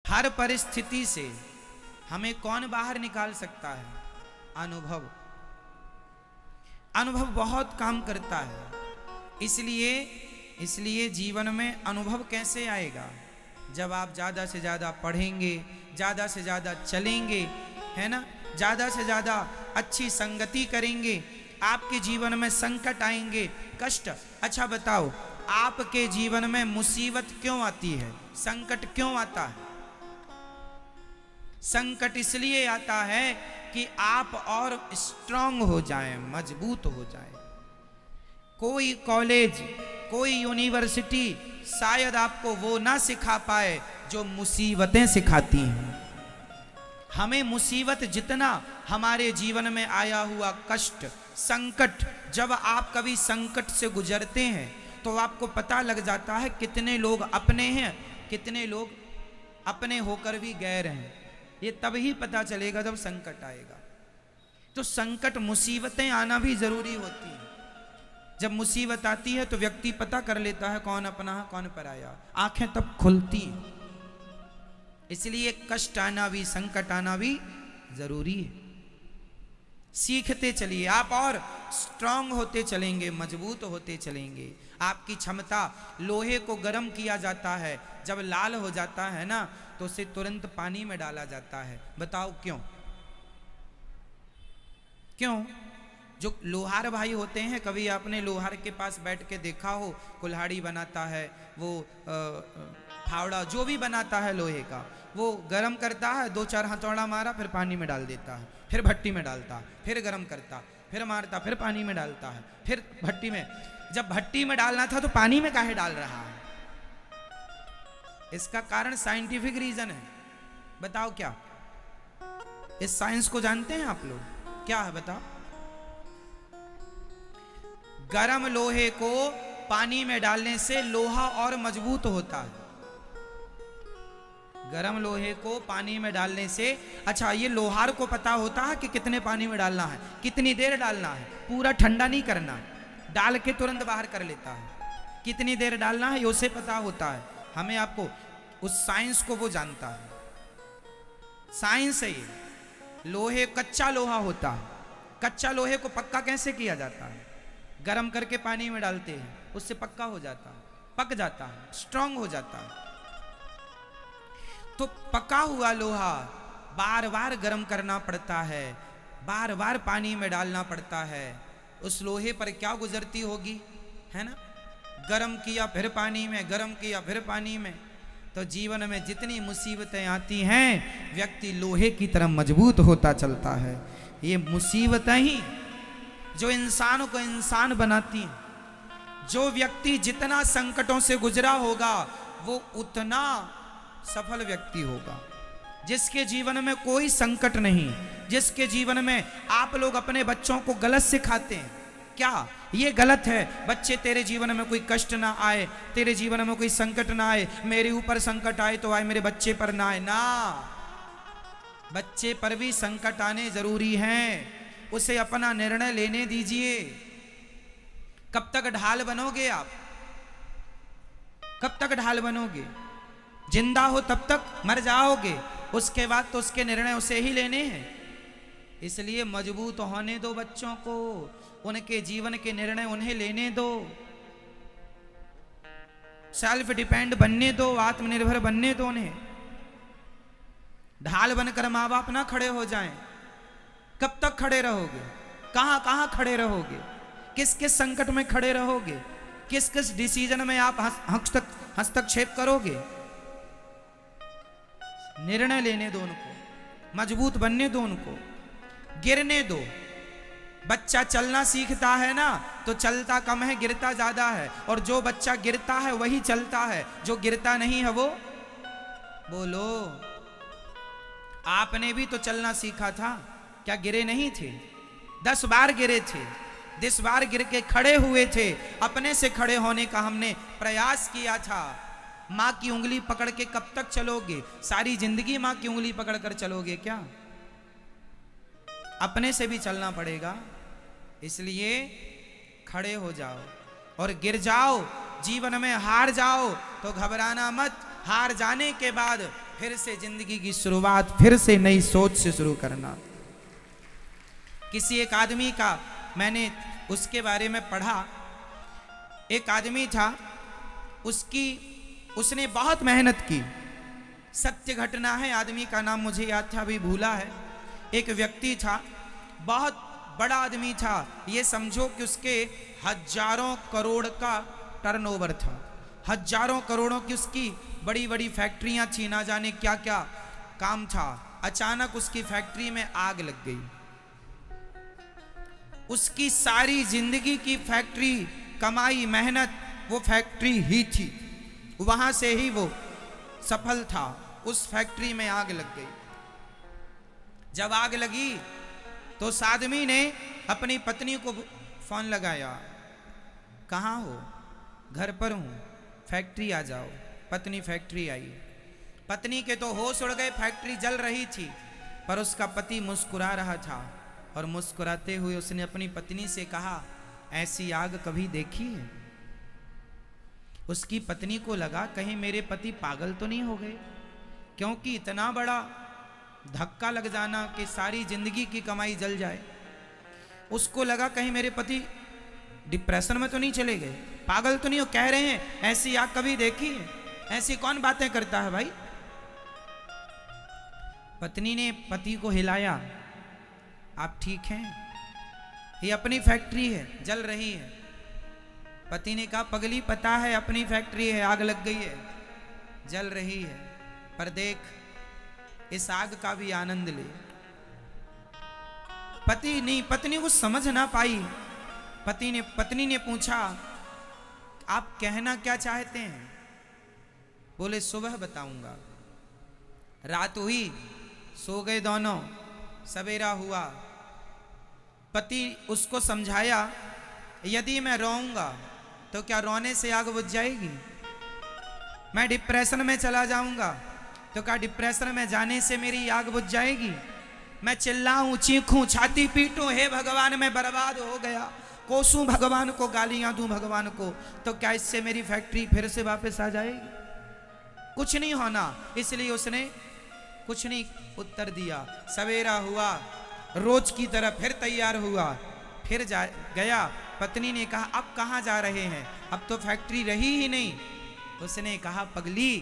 हर परिस्थिति से हमें कौन बाहर निकाल सकता है? अनुभव। अनुभव बहुत काम करता है। इसलिए जीवन में अनुभव कैसे आएगा? जब आप ज़्यादा से ज़्यादा पढ़ेंगे, ज़्यादा से ज़्यादा चलेंगे, है ना, ज़्यादा से ज़्यादा अच्छी संगति करेंगे, आपके जीवन में संकट आएंगे, कष्ट। अच्छा बताओ, आपके जीवन में मुसीबत क्यों आती है? संकट क्यों आता है? संकट इसलिए आता है कि आप और स्ट्रांग हो जाएं, मजबूत हो जाएं। कोई कॉलेज, कोई यूनिवर्सिटी शायद आपको वो ना सिखा पाए जो मुसीबतें सिखाती हैं। हमें मुसीबत जितना हमारे जीवन में आया हुआ कष्ट, संकट, जब आप कभी संकट से गुजरते हैं तो आपको पता लग जाता है कितने लोग अपने हैं, कितने लोग अपने होकर भी गैर हैं। ये तभी पता चलेगा जब संकट आएगा। तो संकट, मुसीबतें आना भी जरूरी होती है। जब मुसीबत आती है तो व्यक्ति पता कर लेता है कौन अपना है, कौन पराया। आंखें तब खुलती हैं। इसलिए कष्ट आना भी, संकट आना भी जरूरी है। सीखते चलिए आप और स्ट्रांग होते चलेंगे, मजबूत होते चलेंगे। आपकी क्षमता, लोहे को गर्म किया जाता है, जब लाल हो जाता है ना तो उसे तुरंत पानी में डाला जाता है। बताओ क्यों? क्यों? जो लोहार भाई होते हैं, कभी आपने लोहार के पास बैठ के देखा हो, कुल्हाड़ी बनाता है, वो फावड़ा जो भी बनाता है लोहे का, वो गरम करता है, 2-4 हथौड़ा मारा, फिर पानी में डाल देता है, फिर भट्टी में डालता है, फिर गरम करता, फिर मारता, फिर पानी में डालता है, फिर भट्टी में। जब भट्टी में डालना था तो पानी में काहे डाल रहा है? इसका कारण साइंटिफिक रीजन है। बताओ क्या? इस साइंस को जानते हैं आप लोग? क्या है बताओ? गरम लोहे को पानी में डालने से लोहा और मजबूत होता है। गरम लोहे को पानी में डालने से, अच्छा ये लोहार को पता होता है कि कितने पानी में डालना है, कितनी देर डालना है, पूरा ठंडा नहीं करना, डाल के तुरंत बाहर कर लेता है। कितनी देर डालना है ये उसे पता होता है। हमें आपको उस साइंस को वो जानता है। साइंस है ये। लोहे, कच्चा लोहा होता है, कच्चा लोहे को पक्का कैसे किया जाता है? गरम करके पानी में डालते हैं, उससे पक्का हो जाता है, पक जाता है, स्ट्रांग हो जाता है। तो पका हुआ लोहा बार बार गर्म करना पड़ता है, बार बार पानी में डालना पड़ता है। उस लोहे पर क्या गुजरती होगी, है ना? गरम किया फिर पानी में, गरम किया फिर पानी में। तो जीवन में जितनी मुसीबतें आती हैं, व्यक्ति लोहे की तरह मजबूत होता चलता है। ये मुसीबतें ही जो इंसान को इंसान बनाती हैं। जो व्यक्ति जितना संकटों से गुजरा होगा वो उतना सफल व्यक्ति होगा। जिसके जीवन में कोई संकट नहीं, जिसके जीवन में आप लोग अपने बच्चों को गलत सिखाते हैं, क्या ये गलत है, बच्चे तेरे जीवन में कोई कष्ट ना आए, तेरे जीवन में कोई संकट ना आए, मेरे ऊपर संकट आए तो आए, मेरे बच्चे पर ना आए। ना, बच्चे पर भी संकट आने जरूरी हैं। उसे अपना निर्णय लेने दीजिए। कब तक ढाल बनोगे आप? कब तक ढाल बनोगे? जिंदा हो तब तक, मर जाओगे, उसके बाद तो उसके निर्णय उसे ही लेने हैं। इसलिए मजबूत होने दो बच्चों को, उनके जीवन के निर्णय उन्हें लेने दो, सेल्फ डिपेंड बनने दो, आत्मनिर्भर बनने दो उन्हें। ढाल बनकर माँ बाप ना खड़े हो जाएं। कब तक खड़े रहोगे? कहां कहां खड़े रहोगे? किस किस संकट में खड़े रहोगे? किस किस डिसीजन में आप हस्तक्षेप करोगे? निर्णय लेने दो उनको, मजबूत बनने दो उनको, गिरने दो। बच्चा चलना सीखता है ना तो चलता कम है, गिरता ज्यादा है। और जो बच्चा गिरता है वही चलता है, जो गिरता नहीं है वो, बोलो, आपने भी तो चलना सीखा था, क्या गिरे नहीं थे? 10 बार गिरे थे, 10 बार गिर के खड़े हुए थे। अपने से खड़े होने का हमने प्रयास किया था। माँ की उंगली पकड़ के कब तक चलोगे? सारी जिंदगी माँ की उंगली पकड़ कर चलोगे क्या? अपने से भी चलना पड़ेगा। इसलिए खड़े हो जाओ और गिर जाओ, जीवन में हार जाओ तो घबराना मत। हार जाने के बाद फिर से जिंदगी की शुरुआत, फिर से नई सोच से शुरू करना। किसी एक आदमी का मैंने उसके बारे में पढ़ा। एक आदमी था, उसने बहुत मेहनत की। सत्य घटना है, आदमी का नाम मुझे याद था, अभी भूला है। एक व्यक्ति था, बहुत बड़ा आदमी था। ये समझो कि उसके हजारों करोड़ का टर्नओवर था, हजारों करोड़ों की उसकी बड़ी बड़ी फैक्ट्रियां थी, ना जाने क्या क्या काम था। अचानक उसकी फैक्ट्री में आग लग गई। उसकी सारी जिंदगी की फैक्ट्री, कमाई, मेहनत, वो फैक्ट्री ही थी, वहां से ही वो सफल था। उस फैक्ट्री में आग लग गई। जब आग लगी तो उस आदमी ने अपनी पत्नी को फोन लगाया, कहाँ हो? घर पर हूं, फैक्ट्री आ जाओ। पत्नी फैक्ट्री आई। पत्नी के तो होश उड़ गए, फैक्ट्री जल रही थी, पर उसका पति मुस्कुरा रहा था। और मुस्कुराते हुए उसने अपनी पत्नी से कहा, ऐसी आग कभी देखी है? उसकी पत्नी को लगा कहीं मेरे पति पागल तो नहीं हो गए, क्योंकि इतना बड़ा धक्का लग जाना कि सारी जिंदगी की कमाई जल जाए। उसको लगा कहीं मेरे पति डिप्रेशन में तो नहीं चले गए, पागल तो नहीं हो। कह रहे हैं ऐसी आग कभी देखी है? ऐसी कौन बातें करता है भाई? पत्नी ने पति को हिलाया, आप ठीक हैं? ये अपनी फैक्ट्री है, जल रही है। पति ने कहा, पगली पता है अपनी फैक्ट्री है, आग लग गई है, जल रही है, पर देख इस आग का भी आनंद ले। पत्नी को समझ ना पाई। पत्नी ने पूछा, आप कहना क्या चाहते हैं? बोले सुबह बताऊंगा। रात हुई, सो गए दोनों। सवेरा हुआ, पति उसको समझाया, यदि मैं रोऊंगा तो क्या रोने से आग बुझ जाएगी? मैं डिप्रेशन में चला जाऊंगा तो क्या डिप्रेशन में जाने से मेरी आग बुझ जाएगी? मैं चिल्लाऊं, चीखूं, छाती पीटूं, हे भगवान मैं बर्बाद हो गया, कोसूं भगवान को, गालियां दूं भगवान को, तो क्या इससे मेरी फैक्ट्री फिर से वापस आ जाएगी? कुछ नहीं होना। इसलिए उसने कुछ नहीं उत्तर दिया। सवेरा हुआ, रोज की तरह फिर तैयार हुआ, फिर गया। पत्नी ने कहा, अब कहाँ जा रहे हैं? अब तो फैक्ट्री रही ही नहीं। उसने कहा, पगली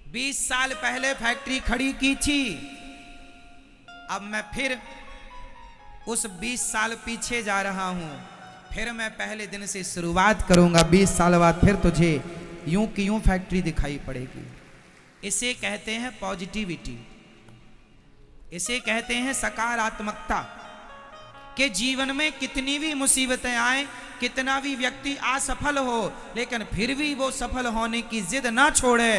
20 साल पहले फैक्ट्री खड़ी की थी, अब मैं फिर उस 20 साल पीछे जा रहा हूं। फिर मैं पहले दिन से शुरुआत करूंगा। 20 साल बाद फिर तुझे यूं की यूं फैक्ट्री दिखाई पड़ेगी। इसे कहते हैं पॉजिटिविटी, इसे कहते हैं सकारात्मकता। कि जीवन में कितनी भी मुसीबतें आए, कितना भी व्यक्ति असफल हो, लेकिन फिर भी वो सफल होने की जिद ना छोड़े,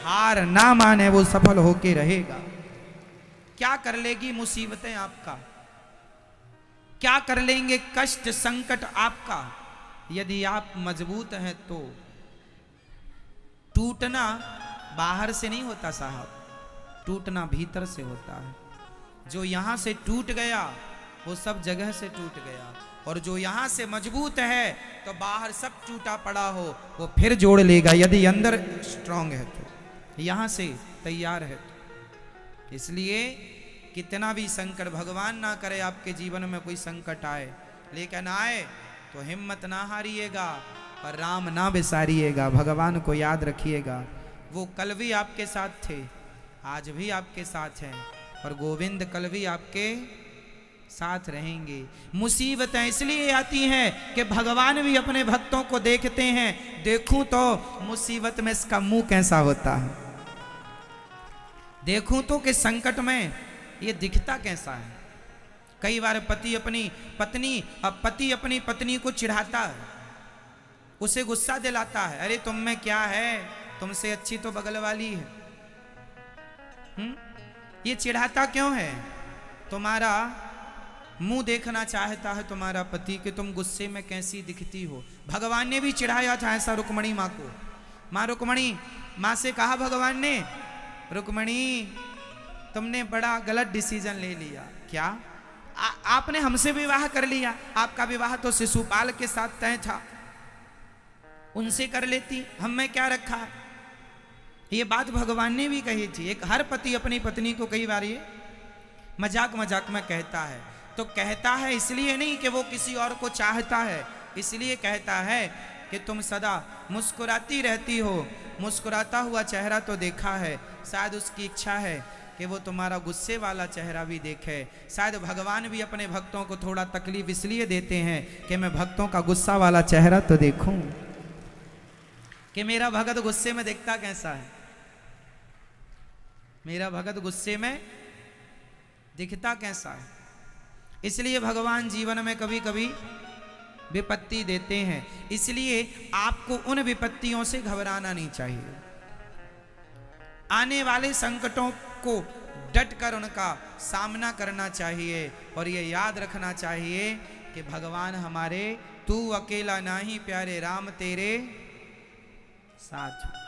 हार ना माने, वो सफल होके रहेगा। क्या कर लेगी मुसीबतें आपका? क्या कर लेंगे कष्ट, संकट आपका? यदि आप मजबूत हैं तो। टूटना बाहर से नहीं होता साहब, टूटना भीतर से होता है। जो यहां से टूट गया वो सब जगह से टूट गया, और जो यहां से मजबूत है तो बाहर सब टूटा पड़ा हो वो फिर जोड़ लेगा, यदि अंदर स्ट्रांग है तो, यहां से तैयार है तो। इसलिए कितना भी संकट, भगवान ना करे आपके जीवन में कोई संकट आए, लेकिन आए तो हिम्मत ना हारिएगा और राम ना बिसारिएगा, भगवान को याद रखिएगा। वो कल भी आपके साथ थे, आज भी आपके साथ हैं, और गोविंद कल भी आपके साथ रहेंगे। मुसीबतें इसलिए आती हैं कि भगवान भी अपने भक्तों को देखते हैं। देखूं तो मुसीबत में इसका मुंह कैसा होता है, देखूं तो कि संकट में ये दिखता कैसा है। कई बार पति अपनी पत्नी को चिढ़ाता है, उसे गुस्सा दिलाता है, अरे तुम में क्या है, तुमसे अच्छी तो बगल वाली है। ये चिढ़ाता क्यों है? तुम्हारा मुंह देखना चाहता है तुम्हारा पति कि तुम गुस्से में कैसी दिखती हो। भगवान ने भी चिढ़ाया था ऐसा रुक्मणी माँ को। रुक्मणी माँ से कहा भगवान ने, रुक्मणी तुमने बड़ा गलत डिसीजन ले लिया। क्या? आपने हमसे विवाह कर लिया, आपका विवाह तो शिशुपाल के साथ तय था, उनसे कर लेती, हम में क्या रखा। ये बात भगवान ने भी कही थी। एक हर पति अपनी पत्नी को कई बार ये मजाक मजाक में कहता है, तो कहता है इसलिए नहीं कि वो किसी और को चाहता है, इसलिए कहता है कि तुम सदा मुस्कुराती रहती हो, मुस्कुराता हुआ चेहरा तो देखा है, शायद उसकी इच्छा है कि वो तुम्हारा गुस्से वाला चेहरा भी देखे। शायद भगवान भी अपने भक्तों को थोड़ा तकलीफ इसलिए देते हैं कि मैं भक्तों का गुस्सा वाला चेहरा तो देखूं, कि मेरा भगत गुस्से में देखता कैसा है, मेरा भगत गुस्से में दिखता कैसा है। इसलिए भगवान जीवन में कभी कभी विपत्ति देते हैं, इसलिए आपको उन विपत्तियों से घबराना नहीं चाहिए। आने वाले संकटों को डट कर उनका सामना करना चाहिए और ये याद रखना चाहिए कि भगवान हमारे, तू अकेला नहीं प्यारे राम तेरे साथ।